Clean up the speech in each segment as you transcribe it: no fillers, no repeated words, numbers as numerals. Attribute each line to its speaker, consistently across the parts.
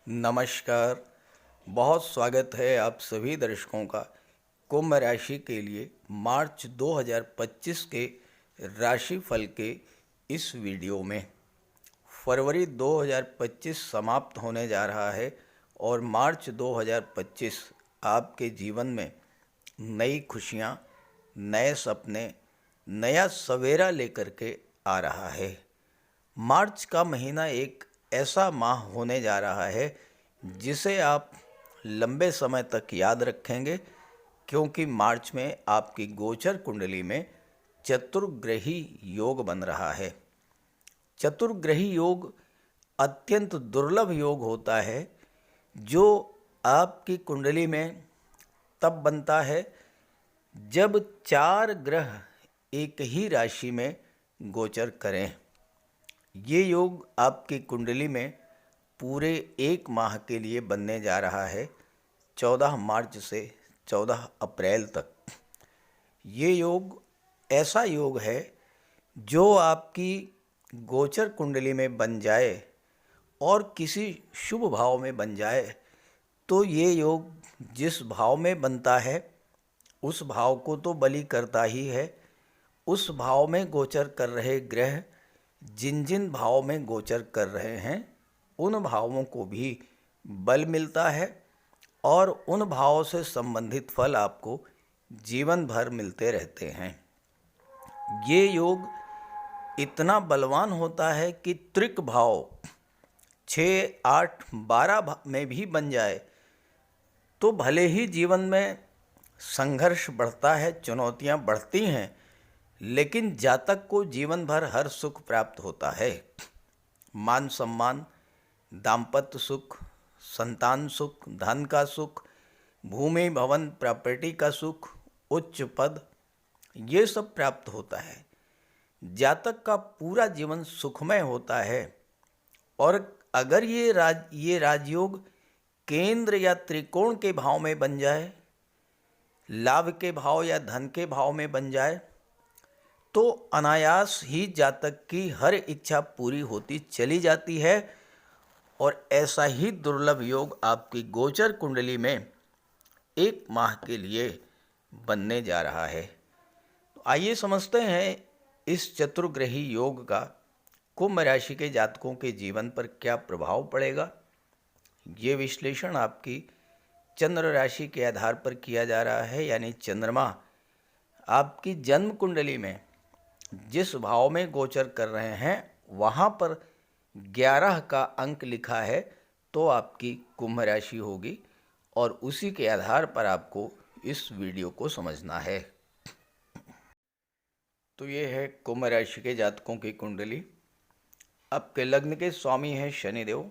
Speaker 1: नमस्कार। बहुत स्वागत है आप सभी दर्शकों का कुंभ राशि के लिए मार्च 2025 के राशिफल के इस वीडियो में। फरवरी 2025 समाप्त होने जा रहा है और मार्च 2025 आपके जीवन में नई खुशियाँ, नए सपने, नया सवेरा लेकर के आ रहा है। मार्च का महीना एक ऐसा माह होने जा रहा है जिसे आप लंबे समय तक याद रखेंगे, क्योंकि मार्च में आपकी गोचर कुंडली में चतुर्ग्रही योग बन रहा है। चतुर्ग्रही योग अत्यंत दुर्लभ योग होता है जो आपकी कुंडली में तब बनता है जब 4 ग्रह एक ही राशि में गोचर करें। ये योग आपकी कुंडली में पूरे एक माह के लिए बनने जा रहा है, 14 मार्च से 14 अप्रैल तक। ये योग ऐसा योग है जो आपकी गोचर कुंडली में बन जाए और किसी शुभ भाव में बन जाए तो ये योग जिस भाव में बनता है उस भाव को तो बलि करता ही है। उस भाव में गोचर कर रहे ग्रह जिन जिन भाव में गोचर कर रहे हैं उन भावों को भी बल मिलता है और उन भावों से संबंधित फल आपको जीवन भर मिलते रहते हैं। ये योग इतना बलवान होता है कि त्रिक भाव 6, 8, 12 में भी बन जाए तो भले ही जीवन में संघर्ष बढ़ता है, चुनौतियां बढ़ती हैं, लेकिन जातक को जीवन भर हर सुख प्राप्त होता है। मान सम्मान, दाम्पत्य सुख, संतान सुख, धन का सुख, भूमि भवन प्रॉपर्टी का सुख, उच्च पद, ये सब प्राप्त होता है। जातक का पूरा जीवन सुखमय होता है। और अगर ये राजयोग केंद्र या त्रिकोण के भाव में बन जाए, लाभ के भाव या धन के भाव में बन जाए तो अनायास ही जातक की हर इच्छा पूरी होती चली जाती है। और ऐसा ही दुर्लभ योग आपकी गोचर कुंडली में एक माह के लिए बनने जा रहा है। तो आइए समझते हैं इस चतुर्ग्रही योग का कुंभ राशि के जातकों के जीवन पर क्या प्रभाव पड़ेगा। ये विश्लेषण आपकी चंद्र राशि के आधार पर किया जा रहा है, यानी चंद्रमा आपकी जन्म कुंडली में जिस भाव में गोचर कर रहे हैं वहाँ पर 11 का अंक लिखा है तो आपकी कुंभ राशि होगी और उसी के आधार पर आपको इस वीडियो को समझना है। तो ये है कुंभ राशि के जातकों की कुंडली। आपके लग्न के स्वामी हैं शनिदेव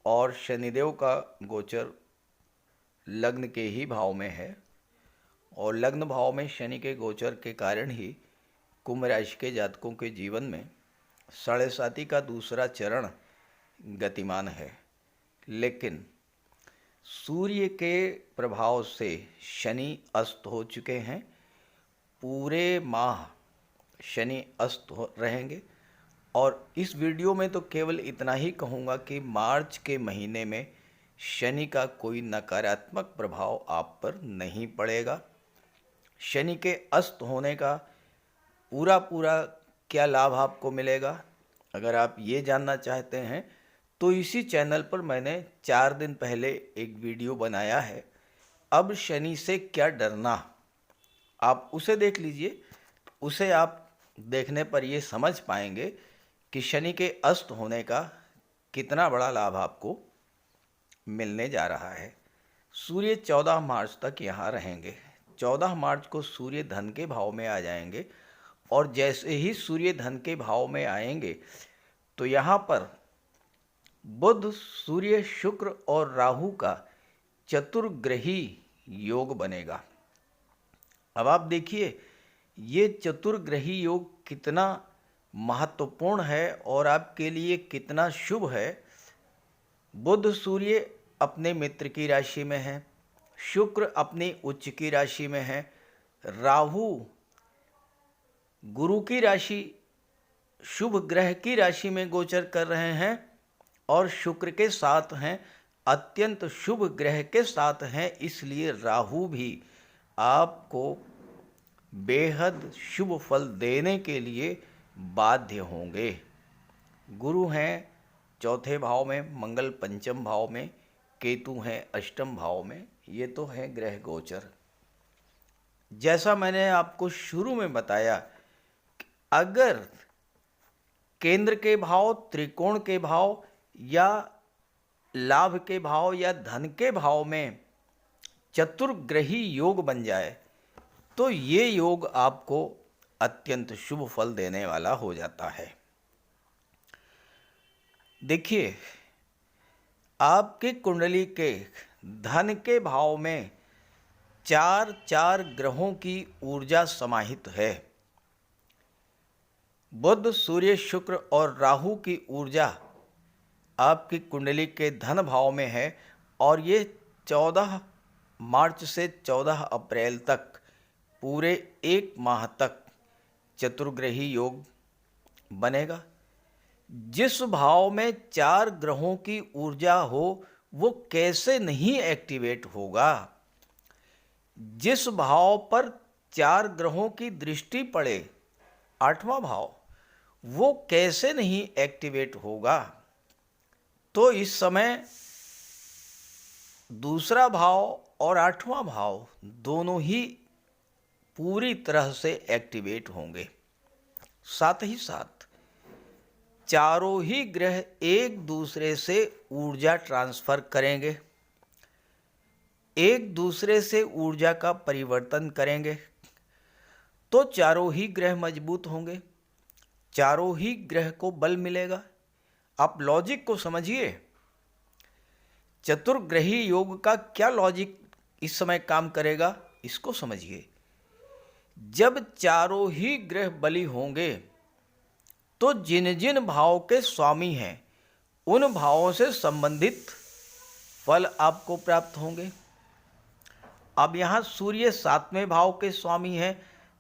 Speaker 1: और शनिदेव का गोचर लग्न के ही भाव में है और लग्न भाव में शनि के गोचर के कारण ही कुंभ राशि के जातकों के जीवन में 7.5 का दूसरा चरण गतिमान है। लेकिन सूर्य के प्रभाव से शनि अस्त हो चुके हैं। पूरे माह शनि अस्त रहेंगे और इस वीडियो में तो केवल इतना ही कहूँगा कि मार्च के महीने में शनि का कोई नकारात्मक प्रभाव आप पर नहीं पड़ेगा। शनि के अस्त होने का पूरा क्या लाभ आपको मिलेगा, अगर आप ये जानना चाहते हैं तो इसी चैनल पर मैंने 4 दिन पहले एक वीडियो बनाया है, अब शनि से क्या डरना, आप उसे देख लीजिए। उसे आप देखने पर ये समझ पाएंगे कि शनि के अस्त होने का कितना बड़ा लाभ आपको मिलने जा रहा है। सूर्य 14 मार्च तक यहाँ रहेंगे। 14 मार्च को सूर्य धन के भाव में आ जाएंगे और जैसे ही सूर्य धन के भाव में आएंगे तो यहाँ पर बुध, सूर्य, शुक्र और राहु का चतुर्ग्रही योग बनेगा। अब आप देखिए ये चतुर्ग्रही योग कितना महत्वपूर्ण है और आपके लिए कितना शुभ है। बुध सूर्य अपने मित्र की राशि में है, शुक्र अपनी उच्च की राशि में है, राहु गुरु की राशि शुभ ग्रह की राशि में गोचर कर रहे हैं और शुक्र के साथ हैं, अत्यंत शुभ ग्रह के साथ हैं, इसलिए राहु भी आपको बेहद शुभ फल देने के लिए बाध्य होंगे। गुरु हैं चौथे भाव में, मंगल पंचम भाव में, केतु हैं अष्टम भाव में। ये तो है ग्रह गोचर। जैसा मैंने आपको शुरू में बताया, अगर केंद्र के भाव, त्रिकोण के भाव या लाभ के भाव या धन के भाव में चतुर्ग्रही योग बन जाए तो ये योग आपको अत्यंत शुभ फल देने वाला हो जाता है। देखिए, आपकी कुंडली के धन के भाव में चार चार ग्रहों की ऊर्जा समाहित है। बुध, सूर्य, शुक्र और राहु की ऊर्जा आपकी कुंडली के धन भाव में है और ये 14 मार्च से 14 अप्रैल तक पूरे एक माह तक चतुर्ग्रही योग बनेगा। जिस भाव में चार ग्रहों की ऊर्जा हो वो कैसे नहीं एक्टिवेट होगा। जिस भाव पर चार ग्रहों की दृष्टि पड़े, 8वां भाव, वो कैसे नहीं एक्टिवेट होगा। तो इस समय दूसरा भाव और 8वां भाव दोनों ही पूरी तरह से एक्टिवेट होंगे। साथ ही साथ चारों ही ग्रह एक दूसरे से ऊर्जा ट्रांसफर करेंगे, एक दूसरे से ऊर्जा का परिवर्तन करेंगे, तो चारों ही ग्रह मजबूत होंगे, चारों ही ग्रह को बल मिलेगा। आप लॉजिक को समझिए। चतुर्ग्रही योग का क्या लॉजिक इस समय काम करेगा, इसको समझिए। जब चारों ही ग्रह बली होंगे तो जिन जिन भाव के स्वामी हैं उन भावों से संबंधित फल आपको प्राप्त होंगे। अब यहाँ सूर्य 7वें भाव के स्वामी हैं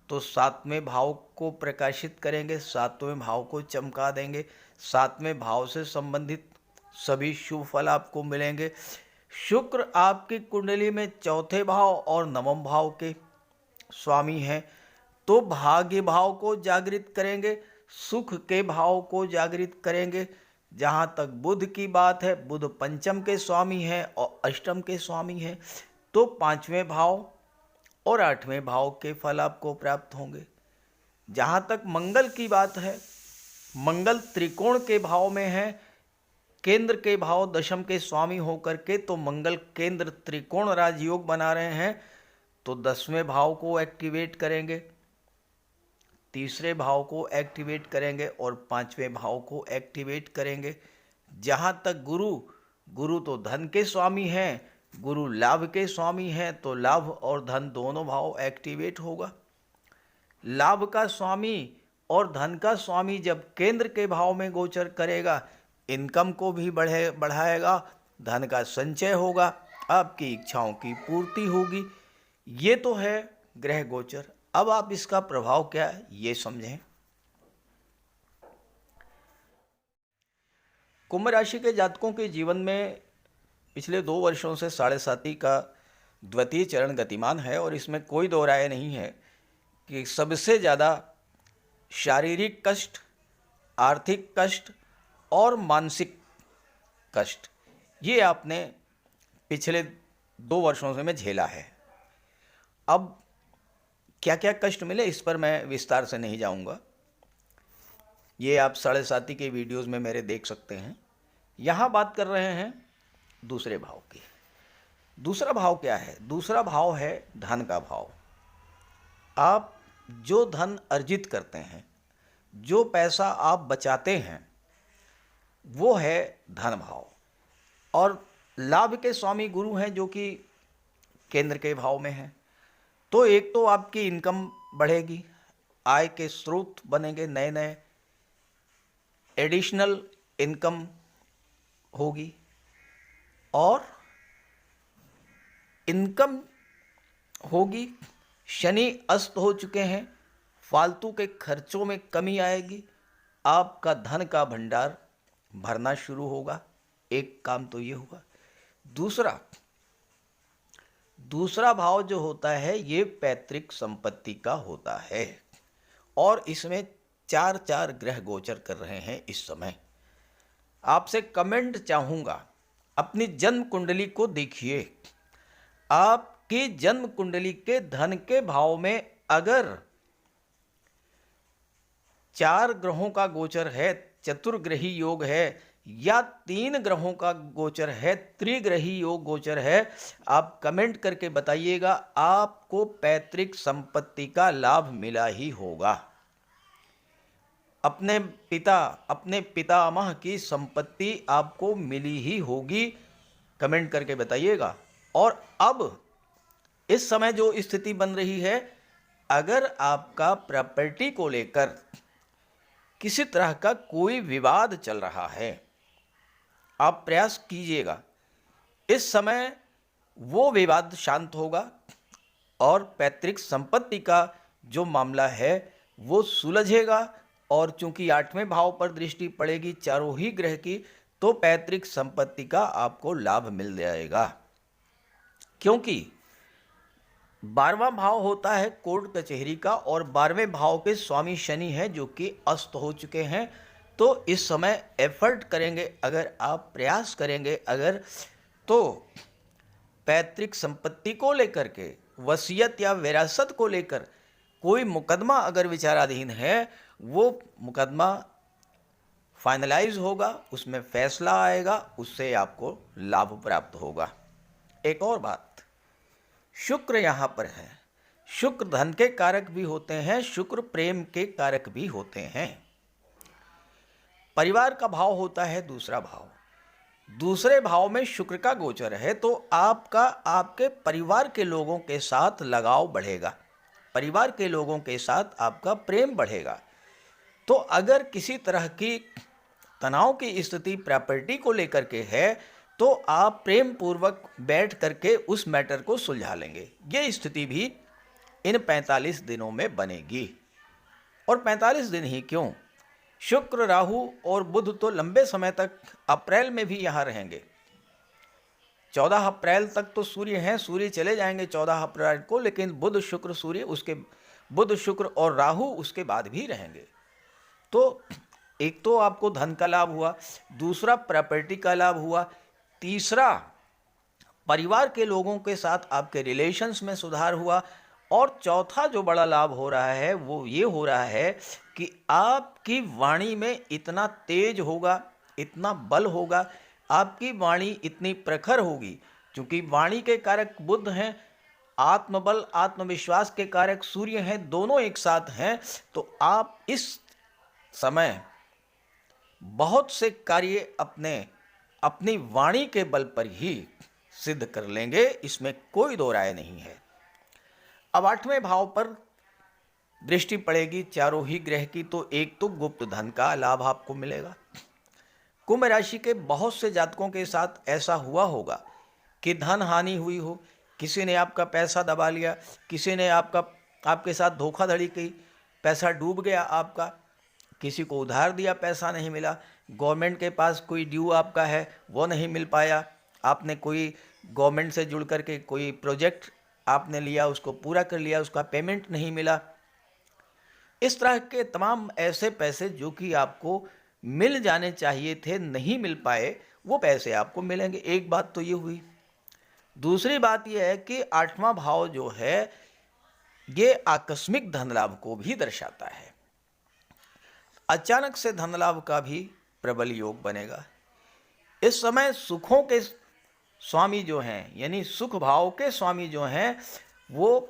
Speaker 1: तो 7वें भाव को प्रकाशित करेंगे, 7वें भाव को चमका देंगे, 7वें भाव से संबंधित सभी शुभ फल आपको मिलेंगे। शुक्र आपकी कुंडली में 4थे भाव और 9वें भाव के स्वामी हैं तो भाग्य भाव को जागृत करेंगे, सुख के भाव को जागृत करेंगे। जहाँ तक बुध की बात है, बुध पंचम के स्वामी हैं और अष्टम के स्वामी हैं तो 5वें भाव और 8वें भाव के फल आपको प्राप्त होंगे। जहाँ तक मंगल की बात है, मंगल त्रिकोण के भाव में है, केंद्र के भाव दशम के स्वामी होकर के, तो मंगल केंद्र त्रिकोण राजयोग बना रहे हैं तो 10वें भाव को एक्टिवेट करेंगे, तीसरे भाव को एक्टिवेट करेंगे और 5वें भाव को एक्टिवेट करेंगे। जहाँ तक गुरु तो धन के स्वामी हैं, गुरु लाभ के स्वामी हैं तो लाभ और धन दोनों भाव एक्टिवेट होगा। लाभ का स्वामी और धन का स्वामी जब केंद्र के भाव में गोचर करेगा, इनकम को भी बढ़ाएगा, धन का संचय होगा, आपकी इच्छाओं की पूर्ति होगी। ये तो है ग्रह गोचर। अब आप इसका प्रभाव क्या है ये समझें। कुंभ राशि के जातकों के जीवन में पिछले 2 वर्षों से 7.5 का द्वितीय चरण गतिमान है और इसमें कोई दो राय नहीं है कि सबसे ज़्यादा शारीरिक कष्ट, आर्थिक कष्ट और मानसिक कष्ट ये आपने पिछले 2 वर्षों से में झेला है। अब क्या क्या कष्ट मिले इस पर मैं विस्तार से नहीं जाऊंगा, ये आप 7.5 के वीडियोज़ में मेरे देख सकते हैं। यहाँ बात कर रहे हैं दूसरे भाव की। दूसरा भाव क्या है? दूसरा भाव है धन का भाव। आप जो धन अर्जित करते हैं, जो पैसा आप बचाते हैं, वो है धन भाव। और लाभ के स्वामी गुरु हैं जो कि केंद्र के भाव में हैं। तो एक तो आपकी इनकम बढ़ेगी, आय के स्रोत बनेंगे, नए नए एडिशनल इनकम होगी। और इनकम होगी, शनि अस्त हो चुके हैं, फालतू के खर्चों में कमी आएगी, आपका धन का भंडार भरना शुरू होगा। एक काम तो ये हुआ। दूसरा भाव जो होता है ये पैतृक संपत्ति का होता है और इसमें 4 ग्रह गोचर कर रहे हैं इस समय। आपसे कमेंट चाहूँगा, अपनी जन्म कुंडली को देखिए। आपकी जन्म कुंडली के धन के भाव में अगर 4 ग्रहों का गोचर है, चतुर्ग्रही योग है, या 3 ग्रहों का गोचर है, त्रिग्रही योग गोचर है, आप कमेंट करके बताइएगा। आपको पैतृक संपत्ति का लाभ मिला ही होगा। अपने पितामह की संपत्ति आपको मिली ही होगी, कमेंट करके बताइएगा। और अब इस समय जो स्थिति बन रही है, अगर आपका प्रॉपर्टी को लेकर किसी तरह का कोई विवाद चल रहा है, आप प्रयास कीजिएगा, इस समय वो विवाद शांत होगा और पैतृक संपत्ति का जो मामला है वो सुलझेगा। और चूंकि 8वें भाव पर दृष्टि पड़ेगी चारों ही ग्रह की, तो पैतृक संपत्ति का आपको लाभ मिल जाएगा। क्योंकि 12वां भाव होता है कोर्ट कचहरी का और 12वें भाव के स्वामी शनि हैं जो कि अस्त हो चुके हैं। तो इस समय एफर्ट करेंगे, अगर आप प्रयास करेंगे अगर, तो पैतृक संपत्ति को लेकर के, वसीयत या विरासत को लेकर कोई मुकदमा अगर विचाराधीन है, वो मुकदमा फाइनलाइज होगा, उसमें फैसला आएगा, उससे आपको लाभ प्राप्त होगा। एक और बात, शुक्र यहाँ पर है। शुक्र धन के कारक भी होते हैं, शुक्र प्रेम के कारक भी होते हैं। परिवार का भाव होता है दूसरा भाव। दूसरे भाव में शुक्र का गोचर है तो आपके परिवार के लोगों के साथ लगाव बढ़ेगा, परिवार के लोगों के साथ आपका प्रेम बढ़ेगा। तो अगर किसी तरह की तनाव की स्थिति प्रॉपर्टी को लेकर के है, तो आप प्रेम पूर्वक बैठ करके उस मैटर को सुलझा लेंगे। ये स्थिति भी इन 45 दिनों में बनेगी। और 45 दिन ही क्यों, शुक्र, राहु और बुध तो लंबे समय तक अप्रैल में भी यहाँ रहेंगे। 14 अप्रैल तक तो सूर्य हैं, सूर्य चले जाएंगे 14 अप्रैल को, लेकिन बुध शुक्र सूर्य बुध शुक्र और राहु उसके बाद भी रहेंगे। तो एक तो आपको धन का लाभ हुआ, दूसरा प्रॉपर्टी का लाभ हुआ, तीसरा परिवार के लोगों के साथ आपके रिलेशंस में सुधार हुआ, और चौथा जो बड़ा लाभ हो रहा है वो ये हो रहा है कि आपकी वाणी में इतना तेज होगा, इतना बल होगा, आपकी वाणी इतनी प्रखर होगी, क्योंकि वाणी के कारक बुध हैं, आत्मबल आत्मविश्वास के कारक सूर्य हैं, दोनों एक साथ हैं। तो आप इस समय बहुत से कार्य अपनी वाणी के बल पर ही सिद्ध कर लेंगे, इसमें कोई दो राय नहीं है। अब 8वें भाव पर दृष्टि पड़ेगी चारों ही ग्रह की, तो एक तो गुप्त धन का लाभ आपको मिलेगा। कुंभ राशि के बहुत से जातकों के साथ ऐसा हुआ होगा कि धन हानि हुई हो, किसी ने आपका पैसा दबा लिया, किसी ने आपके साथ धोखाधड़ी की, पैसा डूब गया आपका, किसी को उधार दिया पैसा नहीं मिला, गवर्नमेंट के पास कोई ड्यू आपका है वो नहीं मिल पाया, आपने कोई गवर्नमेंट से जुड़ करके कोई प्रोजेक्ट आपने लिया, उसको पूरा कर लिया, उसका पेमेंट नहीं मिला। इस तरह के तमाम ऐसे पैसे जो कि आपको मिल जाने चाहिए थे, नहीं मिल पाए, वो पैसे आपको मिलेंगे। एक बात तो ये हुई। दूसरी बात यह है कि 8वां भाव जो है ये आकस्मिक धन लाभ को भी दर्शाता है। अचानक से धन लाभ का भी प्रबल योग बनेगा। इस समय सुखों के स्वामी जो हैं, यानी सुख भाव के स्वामी जो हैं, वो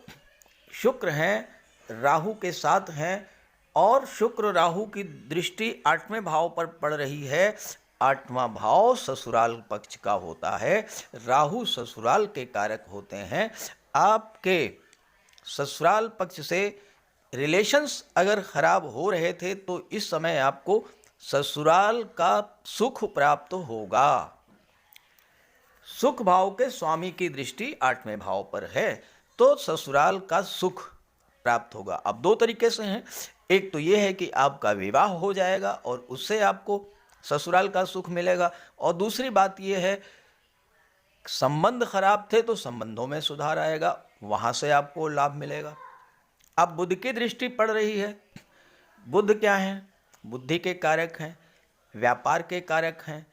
Speaker 1: शुक्र हैं, राहु के साथ हैं, और शुक्र राहु की दृष्टि 8वें भाव पर पड़ रही है। 8वां भाव ससुराल पक्ष का होता है, राहु ससुराल के कारक होते हैं। आपके ससुराल पक्ष से रिलेशंस अगर खराब हो रहे थे तो इस समय आपको ससुराल का सुख प्राप्त होगा। सुख भाव के स्वामी की दृष्टि 8वें भाव पर है, तो ससुराल का सुख प्राप्त होगा। अब 2 तरीके से हैं, एक तो ये है कि आपका विवाह हो जाएगा और उससे आपको ससुराल का सुख मिलेगा। और दूसरी बात यह है, संबंध खराब थे तो संबंधों में सुधार आएगा, वहाँ से आपको लाभ मिलेगा। अब बुध की दृष्टि पड़ रही है। बुध क्या है? बुद्धि के कारक हैं, व्यापार के कारक हैं,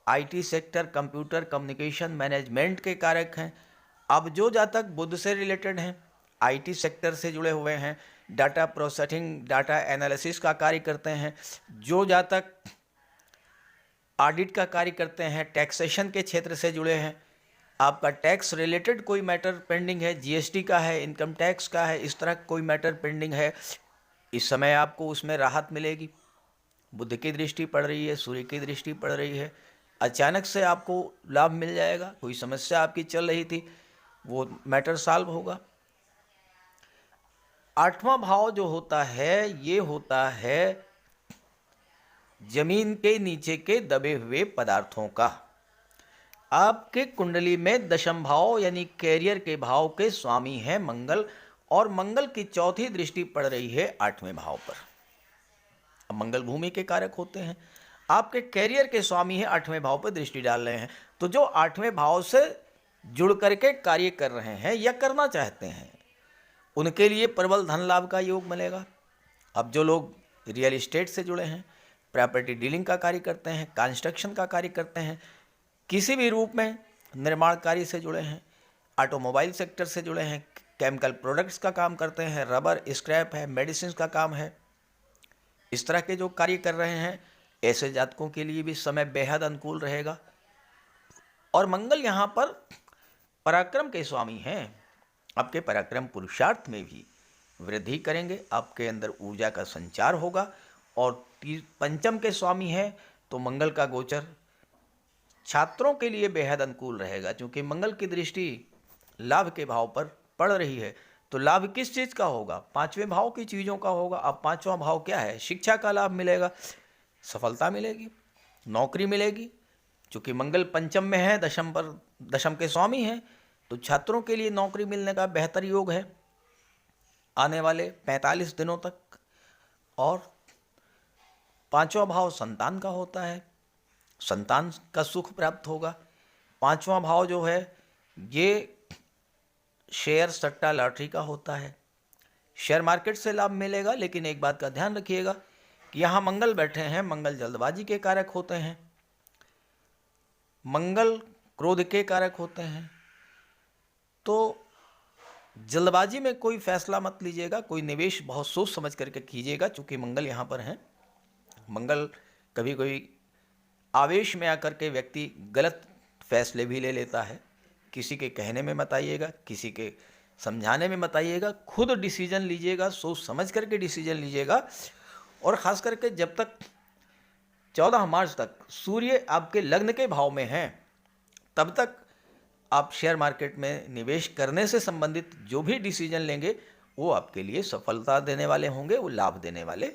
Speaker 1: IT sector, computer, communication, management के कारक हैं। अब जो जातक बुध से रिलेटेड हैं, आईटी सेक्टर से जुड़े हुए हैं, डाटा प्रोसेसिंग, डाटा एनालिसिस का कार्य करते हैं, जो जातक ऑडिट का कार्य करते हैं, टैक्सेशन के क्षेत्र से जुड़े हैं, आपका टैक्स रिलेटेड कोई मैटर पेंडिंग है, जीएसटी का है, इनकम टैक्स का है, इस तरह कोई मैटर पेंडिंग है, इस समय आपको उसमें राहत मिलेगी। बुध की दृष्टि पड़ रही है, सूर्य की दृष्टि पड़ रही है, अचानक से आपको लाभ मिल जाएगा। कोई समस्या आपकी चल रही थी वो मैटर सॉल्व होगा। 8वां भाव जो होता है, ये होता है जमीन के नीचे के दबे हुए पदार्थों का। आपके कुंडली में दशम भाव यानी कैरियर के भाव के स्वामी हैं मंगल, और मंगल की चौथी दृष्टि पड़ रही है 8वें भाव पर। अब मंगल भूमि के कारक होते हैं, आपके कैरियर के स्वामी हैं, 8वें भाव पर दृष्टि डाल रहे हैं। तो जो 8वें भाव से जुड़ करके कार्य कर रहे हैं या करना चाहते हैं, उनके लिए प्रबल धन लाभ का योग मिलेगा। अब जो लोग रियल एस्टेट से जुड़े हैं, प्रॉपर्टी डीलिंग का कार्य करते हैं, कंस्ट्रक्शन का कार्य करते हैं, किसी भी रूप में निर्माण कार्य से जुड़े हैं, ऑटोमोबाइल सेक्टर से जुड़े हैं, केमिकल प्रोडक्ट्स का काम करते हैं, रबर, स्क्रैप है, मेडिसिन का काम है, इस तरह के जो कार्य कर रहे हैं, ऐसे जातकों के लिए भी समय बेहद अनुकूल रहेगा। और मंगल यहाँ पर पराक्रम के स्वामी हैं, आपके पराक्रम पुरुषार्थ में भी वृद्धि करेंगे, आपके अंदर ऊर्जा का संचार होगा। और पंचम के स्वामी हैं तो मंगल का गोचर छात्रों के लिए बेहद अनुकूल रहेगा, क्योंकि मंगल की दृष्टि लाभ के भाव पर पड़ रही है। तो लाभ किस चीज़ का होगा? 5वें भाव की चीज़ों का होगा। अब 5वां भाव क्या है? शिक्षा का लाभ मिलेगा, सफलता मिलेगी, नौकरी मिलेगी। चूँकि मंगल पंचम में है, दशम के स्वामी हैं, तो छात्रों के लिए नौकरी मिलने का बेहतर योग है आने वाले 45 दिनों तक। और 5वां भाव संतान का होता है, संतान का सुख प्राप्त होगा। 5वां भाव जो है ये शेयर, सट्टा, लॉटरी का होता है। शेयर मार्केट से लाभ मिलेगा, लेकिन एक बात का ध्यान रखिएगा कि यहाँ मंगल बैठे हैं, मंगल जल्दबाजी के कारक होते हैं, मंगल क्रोध के कारक होते हैं। तो जल्दबाजी में कोई फैसला मत लीजिएगा, कोई निवेश बहुत सोच समझ करके कीजिएगा, चूँकि मंगल यहाँ पर हैं। मंगल कभी कोई आवेश में आकर के व्यक्ति गलत फैसले भी ले लेता है। किसी के कहने में मत आइएगा, किसी के समझाने में मत आइएगा, खुद डिसीजन लीजिएगा, सोच समझ करके डिसीजन लीजिएगा। और ख़ास करके जब तक 14 मार्च तक सूर्य आपके लग्न के भाव में हैं, तब तक आप शेयर मार्केट में निवेश करने से संबंधित जो भी डिसीजन लेंगे वो आपके लिए सफलता देने वाले होंगे, वो लाभ देने वाले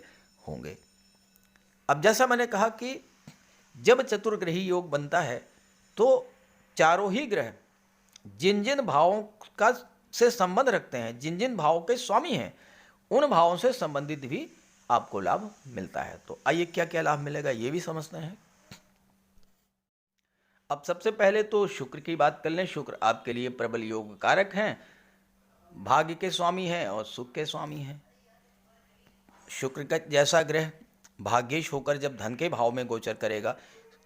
Speaker 1: होंगे। अब जैसा मैंने कहा कि जब चतुर्ग्रही योग बनता है तो चारों ही ग्रह जिन जिन भावों का से संबंध रखते हैं, जिन जिन भावों के स्वामी हैं, उन भावों से संबंधित भी आपको लाभ मिलता है। तो आइए क्या क्या लाभ मिलेगा ये भी समझते हैं। अब सबसे पहले तो शुक्र की बात कर लें। शुक्र आपके लिए प्रबल योग कारक हैं, भाग्य के स्वामी हैं और सुख के स्वामी हैं। शुक्र का जैसा ग्रह भाग्येश होकर जब धन के भाव में गोचर करेगा,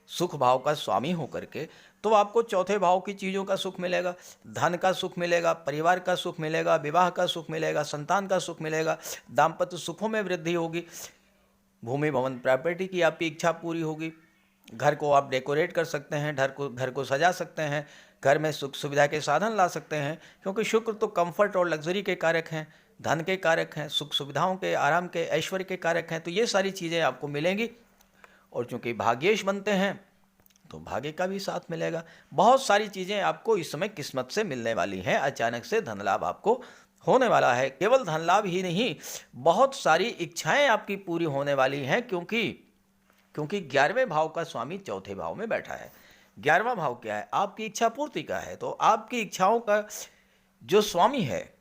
Speaker 1: सुख भाव का स्वामी होकर के, तो आपको चौथे भाव की चीज़ों का सुख मिलेगा, धन का सुख मिलेगा, परिवार का सुख मिलेगा, विवाह का सुख मिलेगा, संतान का सुख मिलेगा, दाम्पत्य सुखों में वृद्धि होगी, भूमि भवन प्रॉपर्टी की आपकी इच्छा पूरी होगी, घर को आप डेकोरेट कर सकते हैं, घर को सजा सकते हैं, घर में सुख सुविधा के साधन ला सकते हैं, क्योंकि शुक्र तो कंफर्ट और लग्जरी के कारक हैं, धन के कारक हैं, सुख सुविधाओं के, आराम के, ऐश्वर्य के कारक हैं। तो ये सारी चीज़ें आपको मिलेंगी। और चूँकि भाग्येश बनते हैं तो भाग्य का भी साथ मिलेगा। बहुत सारी चीज़ें आपको इस समय किस्मत से मिलने वाली हैं। अचानक से धन लाभ आपको होने वाला है। केवल धन लाभ ही नहीं, बहुत सारी इच्छाएं आपकी पूरी होने वाली हैं, क्योंकि 11वें भाव का स्वामी चौथे भाव में बैठा है। 11वां भाव क्या है? आपकी इच्छा पूर्ति का है। तो आपकी इच्छाओं का जो स्वामी है,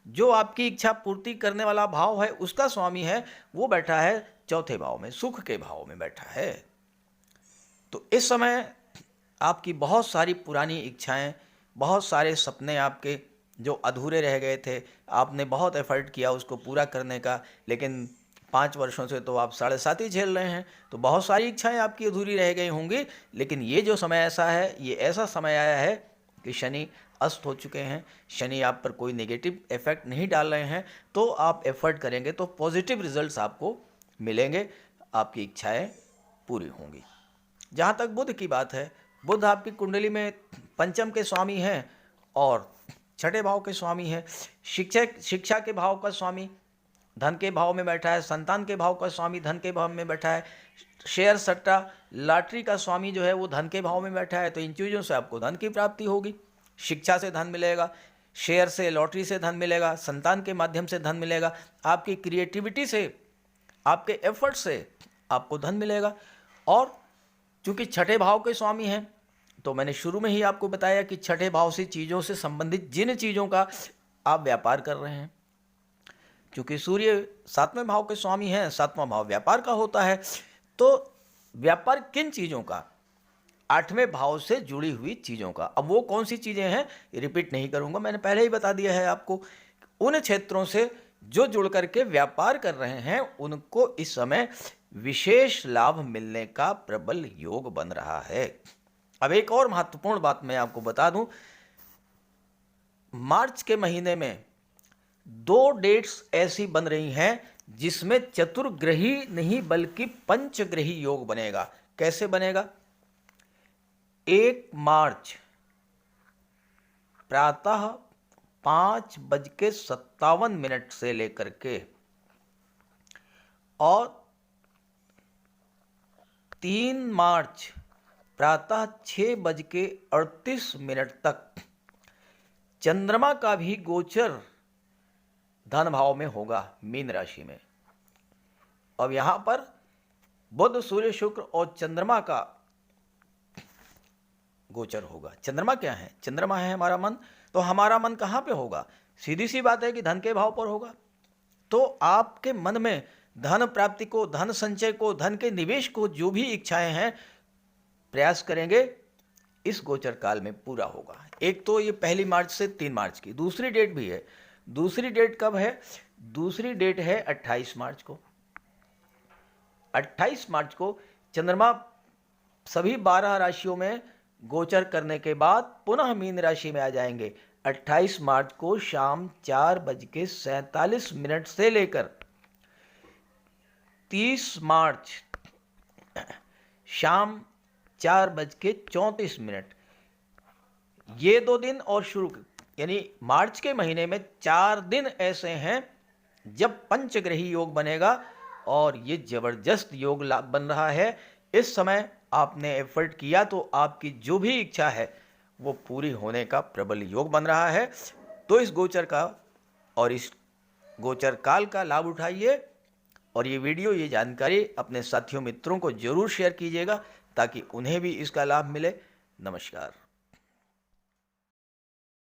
Speaker 1: जो आपकी इच्छा पूर्ति करने वाला भाव है, उसका स्वामी है, वो बैठा है चौथे भाव में, सुख के भाव में बैठा है। तो इस समय आपकी बहुत सारी पुरानी इच्छाएं, बहुत सारे सपने आपके जो अधूरे रह गए थे, आपने बहुत एफर्ट किया उसको पूरा करने का, लेकिन 5 वर्षों से तो आप 7.5 ही झेल रहे हैं, तो बहुत सारी इच्छाएं आपकी अधूरी रह गई होंगी। लेकिन ये जो समय ऐसा है, ये ऐसा समय आया है कि शनि अस्त हो चुके हैं, शनि आप पर कोई नेगेटिव इफेक्ट नहीं डाल रहे हैं, तो आप एफर्ट करेंगे तो पॉजिटिव रिजल्ट्स आपको मिलेंगे, आपकी इच्छाएं पूरी होंगी। जहाँ तक बुध की बात है, बुध आपकी कुंडली में पंचम के स्वामी हैं और छठे भाव के स्वामी हैं। शिक्षा के भाव का स्वामी धन के भाव में बैठा है, संतान के भाव का स्वामी धन के भाव में बैठा है, शेयर सट्टा लॉटरी का स्वामी जो है वो धन के भाव में बैठा है। तो इन चीज़ों से आपको धन की प्राप्ति होगी, शिक्षा से धन मिलेगा, शेयर से लॉटरी से धन मिलेगा, संतान के माध्यम से धन मिलेगा, आपकी क्रिएटिविटी से, आपके एफर्ट से आपको धन मिलेगा। और चूँकि छठे भाव के स्वामी हैं, तो मैंने शुरू में ही आपको बताया कि छठे भाव से चीज़ों से संबंधित जिन चीज़ों का आप व्यापार कर रहे हैं, क्योंकि सूर्य 7वें भाव के स्वामी हैं, 7वां भाव व्यापार का होता है, तो व्यापार किन चीज़ों का, 8वें भाव से जुड़ी हुई चीज़ों का। अब वो कौन सी चीज़ें हैं रिपीट नहीं करूँगा, मैंने पहले ही बता दिया है आपको। उन क्षेत्रों से जो जुड़ करके व्यापार कर रहे हैं उनको इस समय विशेष लाभ मिलने का प्रबल योग बन रहा है। अब एक और महत्वपूर्ण बात मैं आपको बता दूं, मार्च के महीने में 2 डेट्स ऐसी बन रही हैं जिसमें चतुर्ग्रही नहीं बल्कि पंचग्रही योग बनेगा। कैसे बनेगा? 1 मार्च प्रातः 5:57 से लेकर के और 3 मार्च प्रातः 6:38 तक चंद्रमा का भी गोचर धन भाव में होगा, मीन राशि में। अब यहां पर बुध, सूर्य, शुक्र और चंद्रमा का गोचर होगा। चंद्रमा क्या है? चंद्रमा है हमारा मन। तो हमारा मन कहाँ पे होगा? सीधी सी बात है कि धन के भाव पर होगा। तो आपके मन में धन प्राप्ति को, धन संचय को, धन के निवेश को, जो भी इच्छाएं हैं, प्रयास करेंगे इस गोचर काल में पूरा होगा। एक तो ये 1 मार्च से 3 मार्च की, दूसरी डेट भी है। दूसरी डेट कब है? दूसरी डेट है 28 मार्च को। 28 मार्च को चंद्रमा सभी 12 राशियों में गोचर करने के बाद पुनः मीन राशि में आ जाएंगे। 28 मार्च को शाम 4:47 से लेकर 30 मार्च शाम 4:34, ये 2 दिन और शुरू, यानी मार्च के महीने में 4 दिन ऐसे हैं जब पंचग्रही योग बनेगा और ये जबरदस्त योग बन रहा है। इस समय आपने एफर्ट किया तो आपकी जो भी इच्छा है वो पूरी होने का प्रबल योग बन रहा है। तो इस गोचर का और इस गोचर काल का लाभ उठाइए और ये वीडियो, ये जानकारी अपने साथियों मित्रों को जरूर शेयर कीजिएगा ताकि उन्हें भी इसका लाभ मिले। नमस्कार।